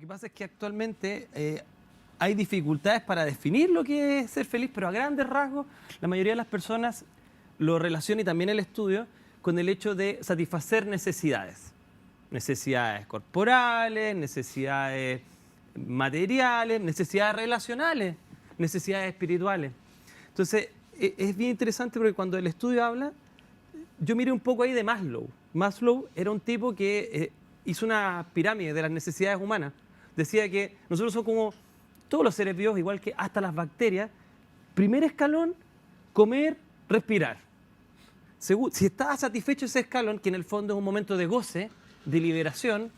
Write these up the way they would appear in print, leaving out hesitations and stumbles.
que pasa es que actualmente hay dificultades para definir lo que es ser feliz, pero a grandes rasgos la mayoría de las personas lo relaciona, y también el estudio, con el hecho de satisfacer necesidades. Necesidades corporales, necesidades materiales, necesidades relacionales, necesidades espirituales. Entonces, es bien interesante porque cuando el estudio habla, yo miré un poco ahí de Maslow. Maslow era un tipo que hizo una pirámide de las necesidades humanas. Decía que nosotros somos como todos los seres vivos, igual que hasta las bacterias. Primer escalón, comer, respirar. Si está satisfecho ese escalón, que en el fondo es un momento de goce, de liberación,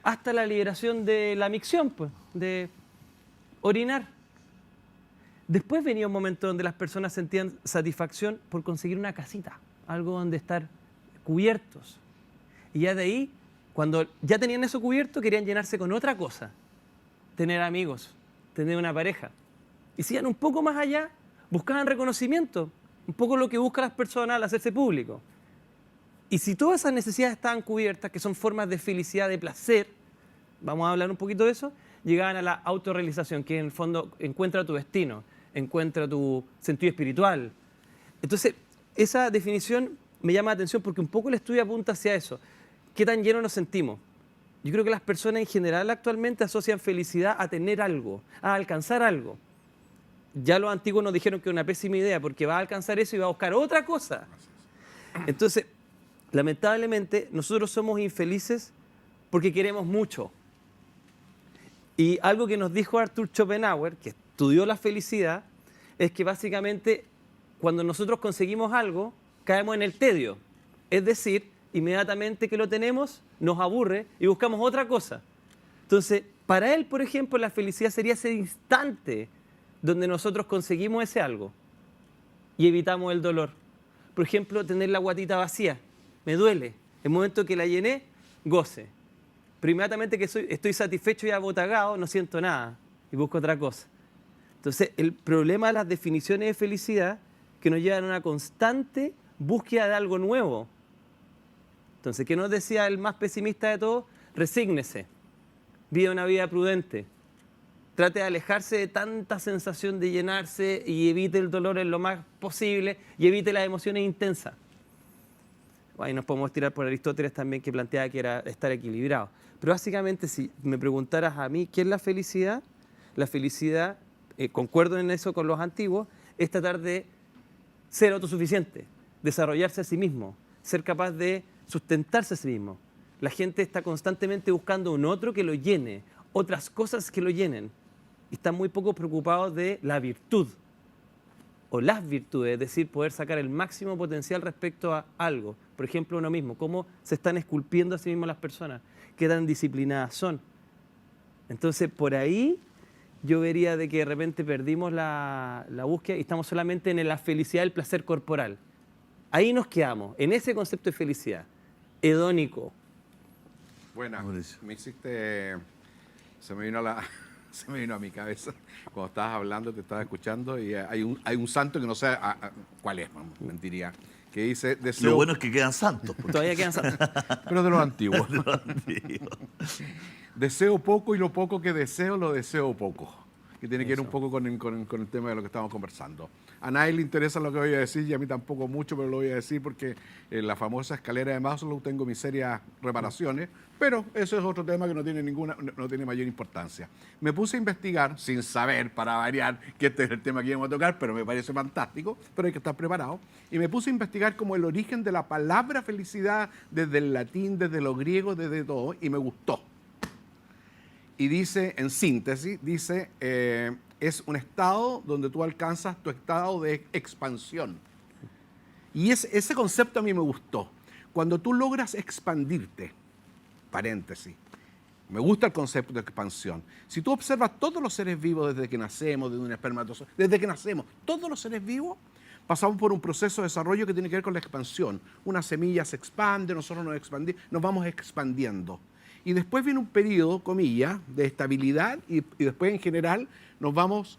hasta la liberación de la micción, pues, de orinar. Después venía un momento donde las personas sentían satisfacción por conseguir una casita, algo donde estar cubiertos. Y ya de ahí, cuando ya tenían eso cubierto, querían llenarse con otra cosa. Tener amigos, tener una pareja. Y si iban un poco más allá, buscaban reconocimiento, un poco lo que buscan las personas al hacerse público. Y si todas esas necesidades estaban cubiertas, que son formas de felicidad, de placer, vamos a hablar un poquito de eso, llegaban a la autorrealización, que en el fondo encuentra tu destino, encuentra tu sentido espiritual. Entonces, esa definición me llama la atención porque un poco el estudio apunta hacia eso. ¿Qué tan llenos nos sentimos? Yo creo que las personas en general actualmente asocian felicidad a tener algo, a alcanzar algo. Ya los antiguos nos dijeron que es una pésima idea porque va a alcanzar eso y va a buscar otra cosa. Entonces, lamentablemente, nosotros somos infelices porque queremos mucho. Y algo que nos dijo Arthur Schopenhauer, que estudió la felicidad, es que básicamente cuando nosotros conseguimos algo, caemos en el tedio. Es decir, inmediatamente que lo tenemos, nos aburre y buscamos otra cosa. Entonces, para él, por ejemplo, la felicidad sería ese instante donde nosotros conseguimos ese algo y evitamos el dolor. Por ejemplo, tener la guatita vacía. Me duele. El momento que la llené, goce. Pero inmediatamente que estoy satisfecho y abotagado, no siento nada y busco otra cosa. Entonces, el problema de las definiciones de felicidad que nos llevan a una constante búsqueda de algo nuevo. Entonces, ¿qué nos decía el más pesimista de todos? Resígnese, viva una vida prudente, trate de alejarse de tanta sensación de llenarse y evite el dolor en lo más posible y evite las emociones intensas. Ahí nos podemos tirar por Aristóteles también, que planteaba que era estar equilibrado. Pero básicamente, si me preguntaras a mí qué es la felicidad, concuerdo en eso con los antiguos, es tratar de ser autosuficiente, desarrollarse a sí mismo, ser capaz de sustentarse a sí mismo. La gente está constantemente buscando un otro que lo llene, otras cosas que lo llenen. Y están muy poco preocupados de la virtud o las virtudes, es decir, poder sacar el máximo potencial respecto a algo. Por ejemplo, uno mismo, cómo se están esculpiendo a sí mismos las personas, qué tan disciplinadas son. Entonces, por ahí yo vería de que de repente perdimos la búsqueda y estamos solamente en la felicidad del placer corporal. Ahí nos quedamos, en ese concepto de felicidad, hedónico. Buena, me hiciste, se me vino a mi cabeza cuando estabas hablando, te estaba escuchando y hay un santo que no sé cuál es, mentiría, que dice deseo. Lo bueno es que quedan santos. Todavía quedan santos. Pero de los antiguos. Deseo poco y lo poco que deseo, lo deseo poco. Que tiene que ver un poco con el tema de lo que estamos conversando. A nadie le interesa lo que voy a decir y a mí tampoco mucho, pero lo voy a decir porque en la famosa escalera de Maslow tengo mis serias reparaciones, pero eso es otro tema que no tiene mayor importancia. Me puse a investigar, sin saber, para variar, que este es el tema que íbamos a tocar, pero me parece fantástico, pero hay que estar preparado. Y me puse a investigar como el origen de la palabra felicidad, desde el latín, desde lo griego, desde todo, y me gustó. Y dice, en síntesis, es un estado donde tú alcanzas tu estado de expansión. Y ese concepto a mí me gustó. Cuando tú logras expandirte, paréntesis, me gusta el concepto de expansión. Si tú observas todos los seres vivos desde que nacemos, desde un espermatozoide, desde que nacemos, todos los seres vivos pasamos por un proceso de desarrollo que tiene que ver con la expansión. Una semilla se expande, nosotros nos vamos expandiendo. Y después viene un periodo, comillas, de estabilidad y después en general nos vamos,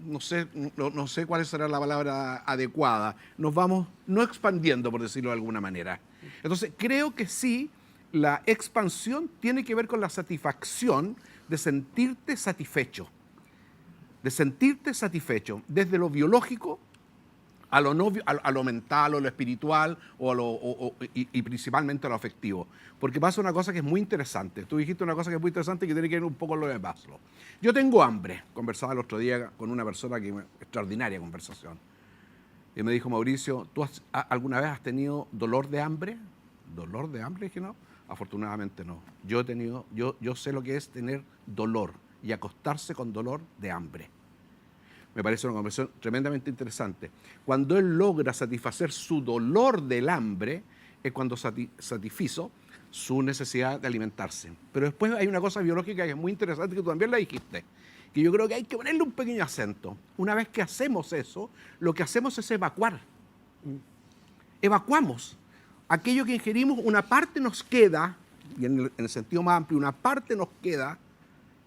no sé cuál será la palabra adecuada, nos vamos no expandiendo, por decirlo de alguna manera. Entonces creo que sí, la expansión tiene que ver con la satisfacción de sentirte satisfecho, desde lo biológico a lo, no, a lo mental o lo espiritual y principalmente a lo afectivo. Porque pasa una cosa que es muy interesante. Tú dijiste una cosa que es muy interesante y que tiene que ver un poco con lo de Maslow. Yo tengo hambre. Conversaba el otro día con una persona extraordinaria conversación. Y me dijo, Mauricio, ¿tú alguna vez has tenido dolor de hambre? ¿Dolor de hambre? Dije, no. Afortunadamente no. Yo sé lo que es tener dolor y acostarse con dolor de hambre. Me parece una conversación tremendamente interesante. Cuando él logra satisfacer su dolor del hambre, es cuando satisfizo su necesidad de alimentarse. Pero después hay una cosa biológica que es muy interesante, que tú también la dijiste, que yo creo que hay que ponerle un pequeño acento. Una vez que hacemos eso, lo que hacemos es evacuar. Evacuamos. Aquello que ingerimos, una parte nos queda, y en el sentido más amplio, una parte nos queda,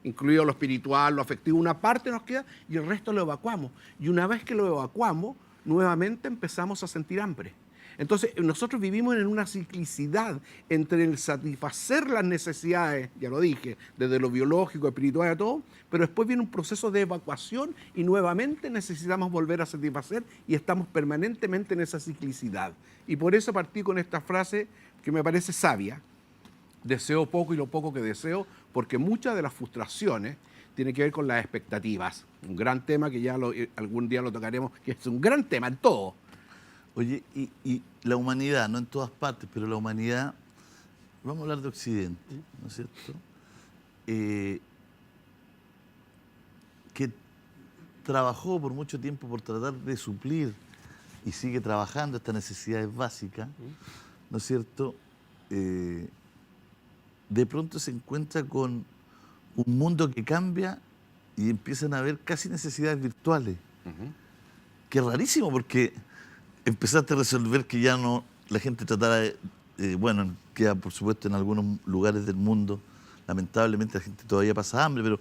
incluido lo espiritual, lo afectivo, una parte nos queda y el resto lo evacuamos. Y una vez que lo evacuamos, nuevamente empezamos a sentir hambre. Entonces, nosotros vivimos en una ciclicidad entre el satisfacer las necesidades, ya lo dije, desde lo biológico, espiritual y todo, pero después viene un proceso de evacuación y nuevamente necesitamos volver a satisfacer y estamos permanentemente en esa ciclicidad. Y por eso partí con esta frase que me parece sabia: deseo poco y lo poco que deseo, porque muchas de las frustraciones tienen que ver con las expectativas. Un gran tema que ya algún día lo tocaremos, que es un gran tema en todo. Oye, y la humanidad, no en todas partes, pero la humanidad, vamos a hablar de Occidente, ¿no es cierto? Que trabajó por mucho tiempo por tratar de suplir y sigue trabajando estas necesidades básicas, ¿no es cierto? De pronto se encuentra con un mundo que cambia y empiezan a haber casi necesidades virtuales. Que es rarísimo, porque empezaste a resolver que ya no la gente tratara de, bueno, queda por supuesto en algunos lugares del mundo, lamentablemente la gente todavía pasa hambre,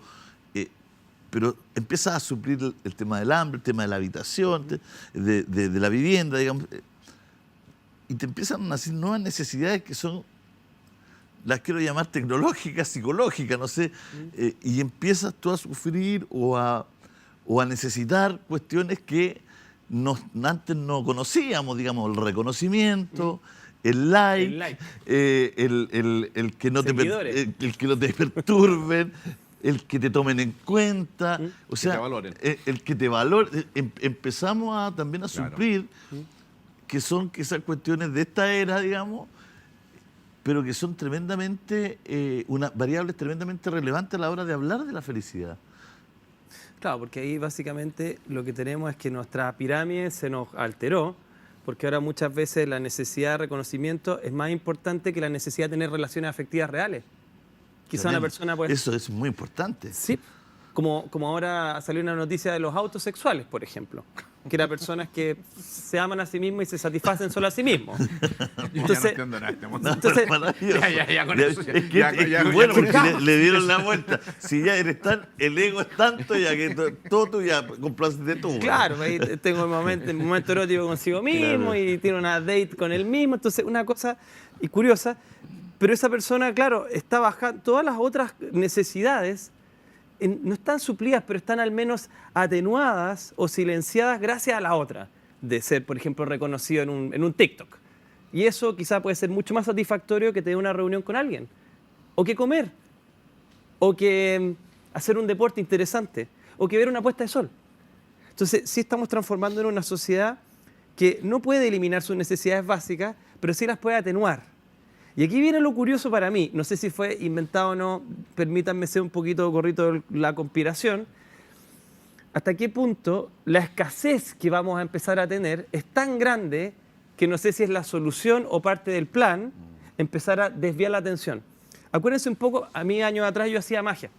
pero empiezas a suplir el tema del hambre, el tema de la habitación, de la vivienda, digamos, y te empiezan a nacer nuevas necesidades que son, las quiero llamar tecnológicas, psicológicas, no sé, y empiezas tú a sufrir o a necesitar cuestiones que antes no conocíamos, digamos, el reconocimiento, el like, el que no te perturben, el que te tomen en cuenta, o sea, el que te valoren. Empezamos también a suplir, que son esas cuestiones de esta era, digamos, pero que son tremendamente, variables tremendamente relevantes a la hora de hablar de la felicidad. Claro, porque ahí básicamente lo que tenemos es que nuestra pirámide se nos alteró, porque ahora muchas veces la necesidad de reconocimiento es más importante que la necesidad de tener relaciones afectivas reales. Quizá una persona puede... Eso es muy importante. Sí, como ahora salió una noticia de los autos sexuales, por ejemplo, que eran personas que se aman a sí mismos y se satisfacen solo a sí mismos. Entonces, Bueno, porque le dieron la vuelta. Si ya eres el ego es tanto, ya que todo tú ya complaces de tú. Claro, ahí tengo el momento erótico consigo mismo, y tiene una date con él mismo. Entonces, una cosa y curiosa, pero esa persona, claro, está bajando todas las otras necesidades. No están suplidas, pero están al menos atenuadas o silenciadas gracias a la otra, de ser, por ejemplo, reconocido en un TikTok. Y eso quizá puede ser mucho más satisfactorio que tener una reunión con alguien, o que comer, o que hacer un deporte interesante, o que ver una puesta de sol. Entonces, sí estamos transformando en una sociedad que no puede eliminar sus necesidades básicas, pero sí las puede atenuar. Y aquí viene lo curioso para mí, no sé si fue inventado o no, permítanme ser un poquito gorrito de la conspiración, hasta qué punto la escasez que vamos a empezar a tener es tan grande que no sé si es la solución o parte del plan empezar a desviar la atención. Acuérdense un poco, a mí años atrás yo hacía magia,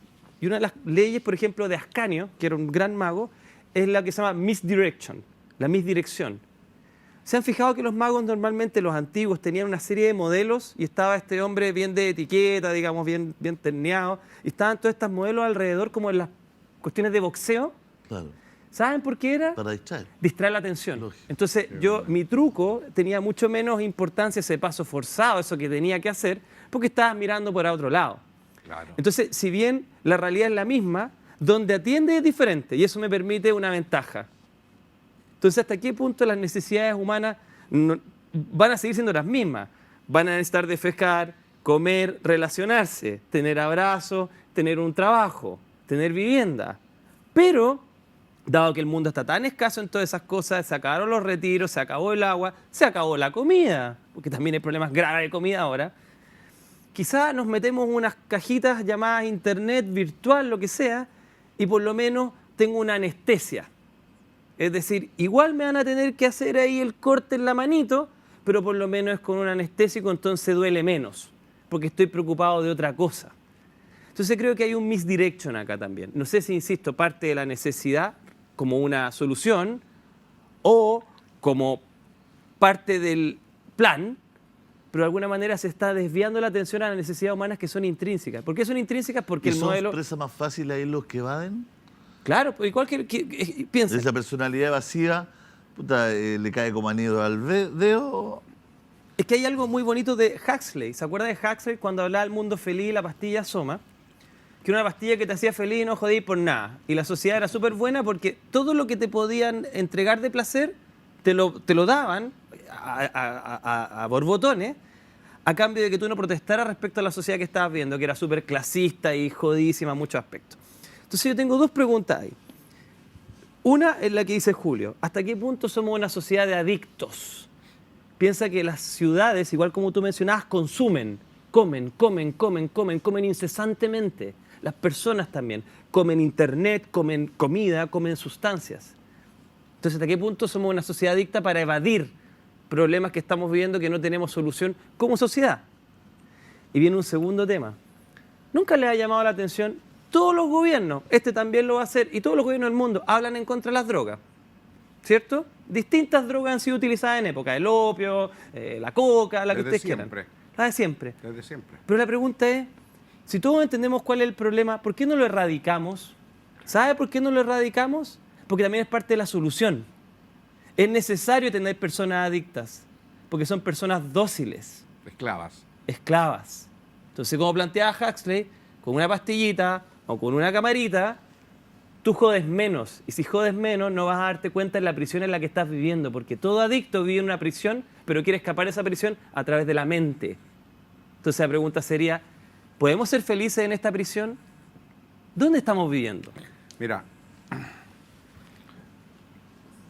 y una de las leyes, por ejemplo, de Ascanio, que era un gran mago, es la que se llama misdirection, la misdirección. ¿Se han fijado que los magos normalmente, los antiguos, tenían una serie de modelos y estaba este hombre bien de etiqueta, digamos, bien terneado, y estaban todos estos modelos alrededor como en las cuestiones de boxeo? Claro. ¿Saben por qué era? Para distraer. Distraer la atención. Lógico. Entonces, mi truco tenía mucho menos importancia, ese paso forzado, eso que tenía que hacer, porque estaba mirando por otro lado. Claro. Entonces, si bien la realidad es la misma, donde atiende es diferente y eso me permite una ventaja. Entonces, ¿hasta qué punto las necesidades humanas van a seguir siendo las mismas? Van a necesitar defecar, comer, relacionarse, tener abrazos, tener un trabajo, tener vivienda. Pero, dado que el mundo está tan escaso en todas esas cosas, se acabaron los retiros, se acabó el agua, se acabó la comida, porque también hay problemas graves de comida ahora, quizás nos metemos unas cajitas llamadas internet, virtual, lo que sea, y por lo menos tengo una anestesia. Es decir, igual me van a tener que hacer ahí el corte en la manito, pero por lo menos es con un anestésico, entonces duele menos, porque estoy preocupado de otra cosa. Entonces creo que hay un misdirection acá también. No sé si, insisto, parte de la necesidad como una solución o como parte del plan, pero de alguna manera se está desviando la atención a las necesidades humanas que son intrínsecas. ¿Por qué son intrínsecas? Porque ¿Y el son modelo... presa más fácil ahí los que evaden? Claro, pues igual piensa. Esa personalidad evasiva, puta, le cae como anillo al dedo. Es que hay algo muy bonito de Huxley. ¿Se acuerda de Huxley cuando hablaba del mundo feliz y la pastilla Soma? Que una pastilla que te hacía feliz y no jodí por nada. Y la sociedad era súper buena porque todo lo que te podían entregar de placer te lo daban a borbotones a cambio de que tú no protestaras respecto a la sociedad que estabas viendo, que era súper clasista y jodísima en muchos aspectos. Entonces yo tengo dos preguntas ahí. Una es la que dice Julio. ¿Hasta qué punto somos una sociedad de adictos? Piensa que las ciudades, igual como tú mencionabas, consumen, comen incesantemente. Las personas también comen internet, comen comida, comen sustancias. Entonces, ¿hasta qué punto somos una sociedad adicta para evadir problemas que estamos viviendo que no tenemos solución como sociedad? Y viene un segundo tema. ¿Nunca les ha llamado la atención? Todos los gobiernos, este también lo va a hacer, y todos los gobiernos del mundo hablan en contra de las drogas, ¿cierto? Distintas drogas han sido utilizadas en época, el opio, la coca, la que ustedes quieran. La de siempre. Desde siempre. Pero la pregunta es, si todos entendemos cuál es el problema, ¿por qué no lo erradicamos? ¿Sabe por qué no lo erradicamos? Porque también es parte de la solución. Es necesario tener personas adictas, porque son personas dóciles. Esclavas. Esclavas. Entonces, como planteaba Huxley, con una pastillita o con una camarita, tú jodes menos. Y si jodes menos, no vas a darte cuenta en la prisión en la que estás viviendo, porque todo adicto vive en una prisión, pero quiere escapar de esa prisión a través de la mente. Entonces, la pregunta sería, ¿podemos ser felices en esta prisión? ¿Dónde estamos viviendo? Mira,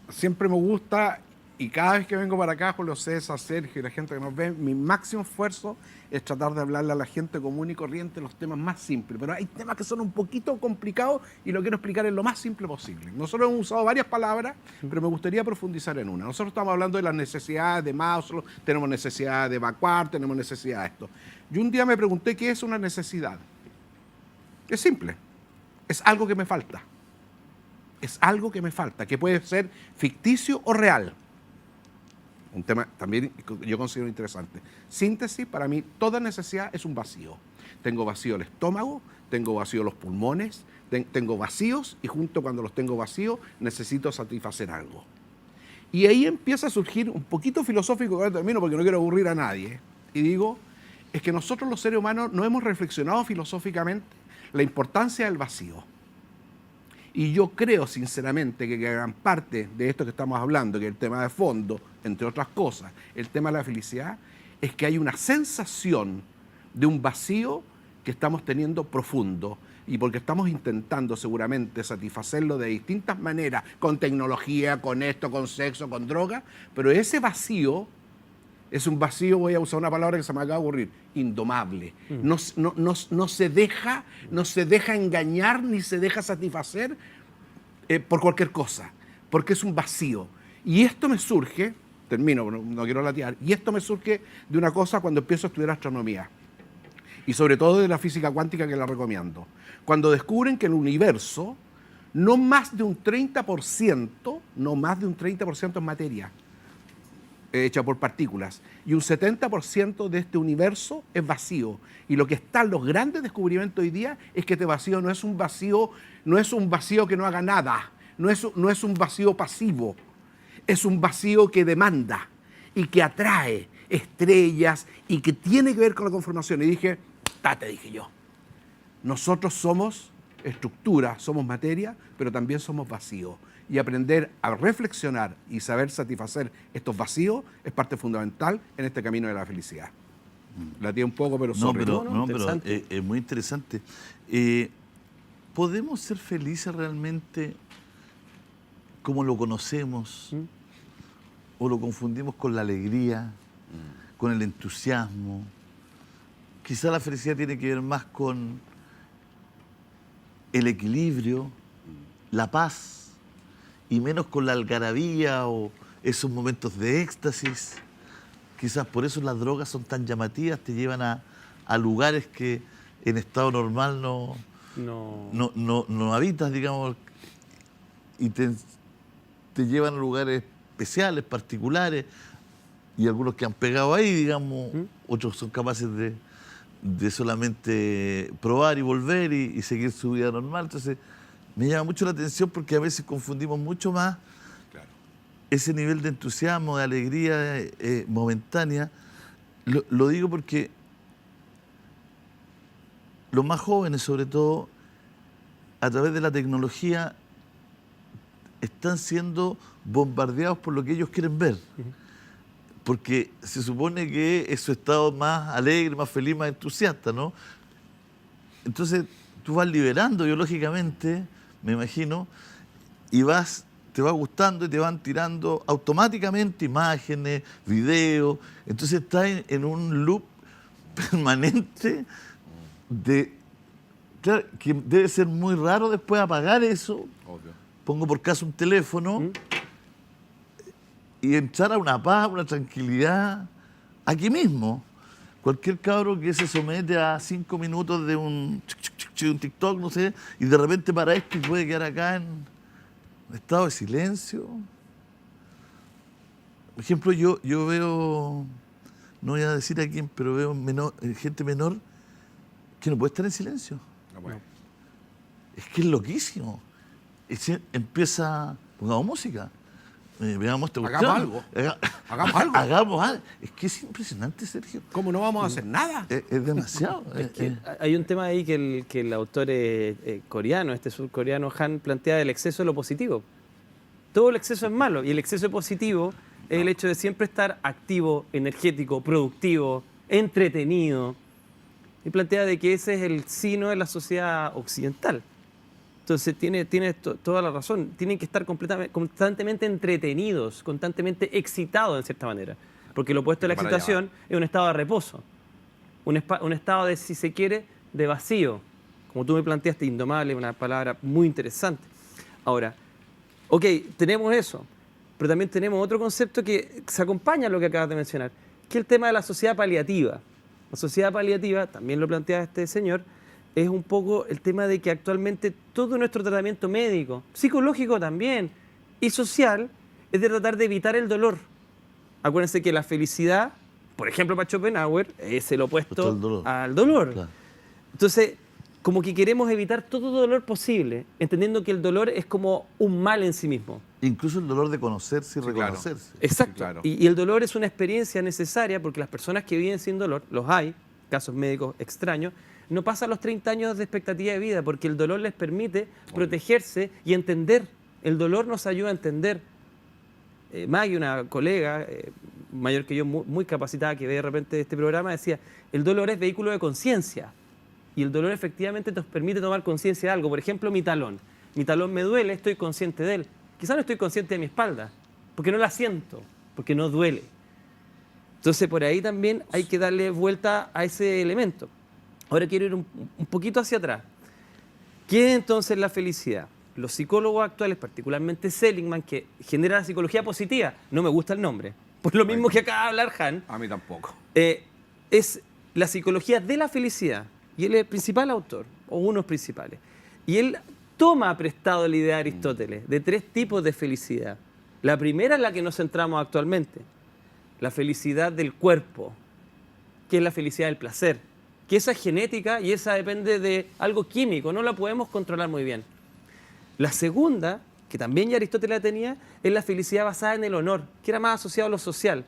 siempre me gusta, y cada vez que vengo para acá, Julio César, Sergio y la gente que nos ve, mi máximo esfuerzo es tratar de hablarle a la gente común y corriente los temas más simples. Pero hay temas que son un poquito complicados y lo quiero explicar en lo más simple posible. Nosotros hemos usado varias palabras, pero me gustaría profundizar en una. Nosotros estamos hablando de las necesidades de Maslow, tenemos necesidad de evacuar, tenemos necesidad de esto. Yo un día me pregunté qué es una necesidad. Es simple, es algo que me falta. Es algo que me falta, que puede ser ficticio o real. Un tema también yo considero interesante. Síntesis, para mí, toda necesidad es un vacío. Tengo vacío el estómago, tengo vacío los pulmones, tengo vacíos y junto cuando los tengo vacíos necesito satisfacer algo. Y ahí empieza a surgir un poquito filosófico, que ahora termino porque no quiero aburrir a nadie, y digo, es que nosotros los seres humanos no hemos reflexionado filosóficamente la importancia del vacío. Y yo creo sinceramente que gran parte de esto que estamos hablando, que es el tema de fondo, entre otras cosas, el tema de la felicidad, es que hay una sensación de un vacío que estamos teniendo profundo y porque estamos intentando seguramente satisfacerlo de distintas maneras, con tecnología, con esto, con sexo, con droga, pero ese vacío es un vacío, voy a usar una palabra que se me acaba de ocurrir, indomable. No se deja engañar ni se deja satisfacer por cualquier cosa, porque es un vacío. Y esto me surge, termino, no quiero latear, y esto me surge de una cosa cuando empiezo a estudiar astronomía, y sobre todo de la física cuántica que la recomiendo. Cuando descubren que el universo, no más de un 30% es materia, hecha por partículas, y un 70% de este universo es vacío. Y lo que están los grandes descubrimientos hoy día es que este vacío no es un vacío que no haga nada, no es un vacío pasivo, es un vacío que demanda y que atrae estrellas y que tiene que ver con la conformación. Y dije, te dije yo, nosotros somos estructura, somos materia, pero también somos vacío. Y aprender a reflexionar y saber satisfacer estos vacíos es parte fundamental en este camino de la felicidad. La tiene un poco, pero No, sobre pero, todo. no, pero interesante. es muy interesante. ¿Podemos ser felices realmente como lo conocemos? ¿O lo confundimos con la alegría, con el entusiasmo? Quizá la felicidad tiene que ver más con el equilibrio, la paz, y menos con la algarabía o esos momentos de éxtasis. Quizás por eso las drogas son tan llamativas, te llevan a lugares que en estado normal No. no habitas, digamos, y te llevan a lugares especiales, particulares, y algunos que han pegado ahí, digamos, otros son capaces de solamente probar y volver y seguir su vida normal. Entonces, me llama mucho la atención porque a veces confundimos mucho más ese nivel de entusiasmo, de alegría momentánea. Lo digo porque los más jóvenes, sobre todo, a través de la tecnología, están siendo bombardeados por lo que ellos quieren ver. Porque se supone que es su estado más alegre, más feliz, más entusiasta, ¿no? Entonces, tú vas liberando biológicamente, me imagino, y te va gustando y te van tirando automáticamente imágenes, videos. Entonces estás en un loop permanente claro, que debe ser muy raro después apagar eso. Obvio. Pongo por caso un teléfono y entrar a una paz, una tranquilidad, aquí mismo. Cualquier cabro que se somete a 5 minutos de un TikTok, no sé, y de repente para esto y puede quedar acá en un estado de silencio. Por ejemplo, yo veo, no voy a decir a quién, pero veo gente menor que no puede estar en silencio. No puede. Es que es loquísimo. Empieza, pongamos música, veamos esta cuestión. Hagamos algo. Hagamos algo. Hagamos algo. Es que es impresionante, Sergio. ¿Cómo no vamos a hacer nada? Es demasiado. Hay un tema ahí que el autor coreano, este surcoreano Han, plantea el exceso de lo positivo. Todo el exceso es malo y el exceso de positivo es el hecho de siempre estar activo, energético, productivo, entretenido. Y plantea de que ese es el sino de la sociedad occidental. Entonces tiene toda la razón. Tienen que estar constantemente entretenidos, constantemente excitados en cierta manera. Porque lo opuesto a la Para excitación es un estado de reposo. Un estado de, si se quiere, de vacío. Como tú me planteaste, indomable, una palabra muy interesante. Ahora, ok, tenemos eso, pero también tenemos otro concepto que se acompaña a lo que acabas de mencionar, que es el tema de la sociedad paliativa. La sociedad paliativa, también lo plantea este señor, es un poco el tema de que actualmente todo nuestro tratamiento médico, psicológico también, y social, es de tratar de evitar el dolor. Acuérdense que la felicidad, por ejemplo, para Schopenhauer, es el opuesto al dolor. Claro. Entonces, como que queremos evitar todo dolor posible, entendiendo que el dolor es como un mal en sí mismo. Incluso el dolor de conocerse y Sí, reconocerse. Exacto. Sí, claro. Y el dolor es una experiencia necesaria porque las personas que viven sin dolor, los hay, casos médicos extraños, no pasan los 30 años de expectativa de vida porque el dolor les permite protegerse y entender. El dolor nos ayuda a entender. Maggie, una colega mayor que yo, muy capacitada, que ve de repente este programa, decía, el dolor es vehículo de conciencia. Y el dolor efectivamente nos permite tomar conciencia de algo. Por ejemplo, mi talón. Mi talón me duele, estoy consciente de él. Quizás no estoy consciente de mi espalda, porque no la siento, porque no duele. Entonces, por ahí también hay que darle vuelta a ese elemento. Ahora quiero ir un poquito hacia atrás. ¿Qué es entonces la felicidad? Los psicólogos actuales, particularmente Seligman, que genera la psicología positiva, no me gusta el nombre, por lo mismo que acaba de hablar Han, A mí tampoco. es la psicología de la felicidad. Y él es el principal autor, o uno de los principales. Y él toma prestado la idea de Aristóteles, de 3 tipos de felicidad. La primera es la que nos centramos actualmente, la felicidad del cuerpo, que es la felicidad del placer, que esa es genética y esa depende de algo químico, no la podemos controlar muy bien. La segunda, que también ya Aristóteles la tenía, es la felicidad basada en el honor, que era más asociado a lo social,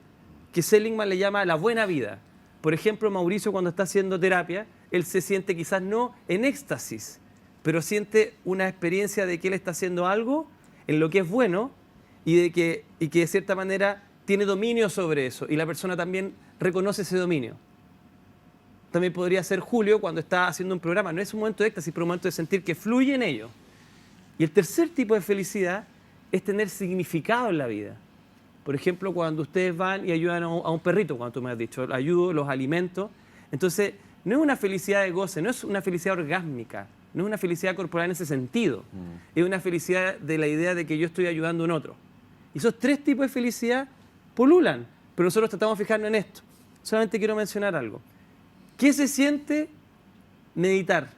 que Seligman le llama la buena vida. Por ejemplo, Mauricio cuando está haciendo terapia, él se siente quizás no en éxtasis, pero siente una experiencia de que él está haciendo algo en lo que es bueno y que de cierta manera tiene dominio sobre eso y la persona también reconoce ese dominio. También podría ser Julio cuando está haciendo un programa, no es un momento de éxtasis, pero un momento de sentir que fluye en ello. Y el tercer tipo de felicidad es tener significado en la vida. Por ejemplo, cuando ustedes van y ayudan a un perrito, cuando tú me has dicho, ayudo, los alimento. Entonces, no es una felicidad de goce, no es una felicidad orgásmica, no es una felicidad corporal en ese sentido. Es una felicidad de la idea de que yo estoy ayudando a un otro. Y esos tres tipos de felicidad pululan, pero nosotros tratamos de fijarnos en esto. Solamente quiero mencionar algo. ¿Qué se siente meditar?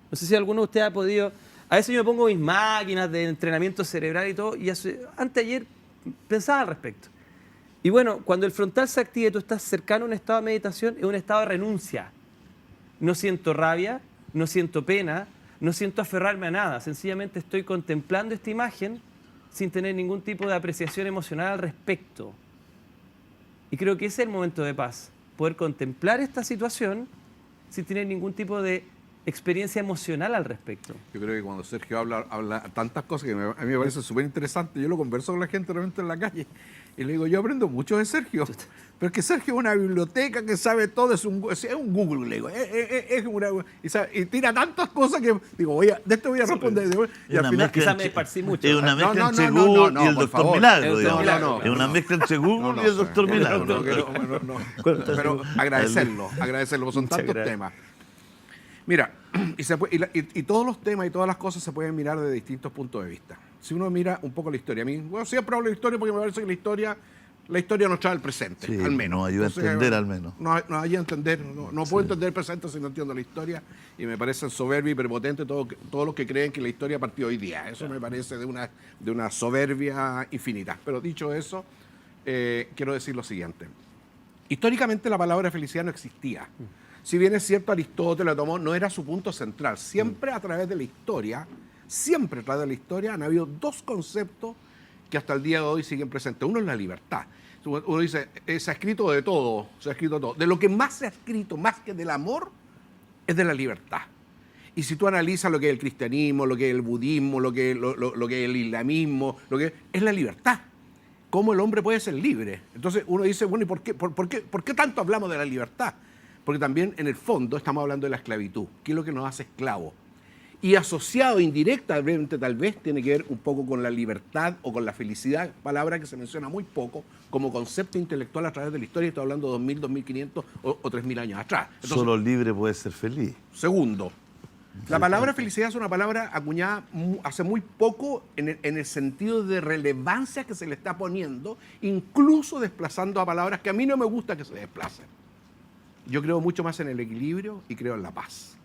No sé si alguno de ustedes ha podido... A veces yo me pongo mis máquinas de entrenamiento cerebral y todo, y anteayer pensaba al respecto. Y bueno, cuando el frontal se activa y tú estás cercano a un estado de meditación, es un estado de renuncia. No siento rabia, no siento pena, no siento aferrarme a nada. Sencillamente estoy contemplando esta imagen sin tener ningún tipo de apreciación emocional al respecto. Y creo que ese es el momento de paz. Poder contemplar esta situación sin tener ningún tipo de experiencia emocional al respecto. Yo creo que cuando Sergio habla tantas cosas que a mí me parece súper interesante, yo lo converso con la gente realmente en la calle y le digo, yo aprendo mucho de Sergio, pero es que Sergio es una biblioteca que sabe todo, es un Google, le digo, y tira tantas cosas que digo, de esto voy a responder. Y al final quizás me esparcí mucho. Es una mezcla entre Google y el Doctor Milagro. No. Es una mezcla entre Google y el Doctor Milagro. Pero agradecerlo, porque son tantos temas. Mira, y todos los temas y todas las cosas se pueden mirar desde distintos puntos de vista. Si uno mira un poco la historia, siempre hablo de la historia porque me parece que la historia nos trae el presente, Sí, al menos. nos ayuda a entender al menos. Nos ayuda a entender, no puedo entender el presente si no entiendo la historia y me parece soberbio y prepotente todos los que creen que la historia partió hoy día. Eso me parece de una soberbia infinita. Pero dicho eso, quiero decir lo siguiente. Históricamente la palabra felicidad no existía. Si bien es cierto, Aristóteles lo tomó, no era su punto central. Siempre a través de la historia han habido dos conceptos que hasta el día de hoy siguen presentes. Uno es la libertad. Uno dice, se ha escrito de todo, De lo que más se ha escrito, más que del amor, es de la libertad. Y si tú analizas lo que es el cristianismo, lo que es el budismo, lo que es el islamismo, es la libertad. ¿Cómo el hombre puede ser libre? Entonces uno dice, bueno, ¿y por qué tanto hablamos de la libertad? Porque también en el fondo estamos hablando de la esclavitud, que es lo que nos hace esclavos. Y asociado indirectamente tal vez tiene que ver un poco con la libertad o con la felicidad, palabra que se menciona muy poco como concepto intelectual a través de la historia. Estoy hablando de 2000, 2500 o 3000 años atrás. Entonces, solo libre puede ser feliz. Segundo, la palabra felicidad es una palabra acuñada hace muy poco en el sentido de relevancia que se le está poniendo, incluso desplazando a palabras que a mí no me gusta que se desplacen. Yo creo mucho más en el equilibrio y creo en la paz.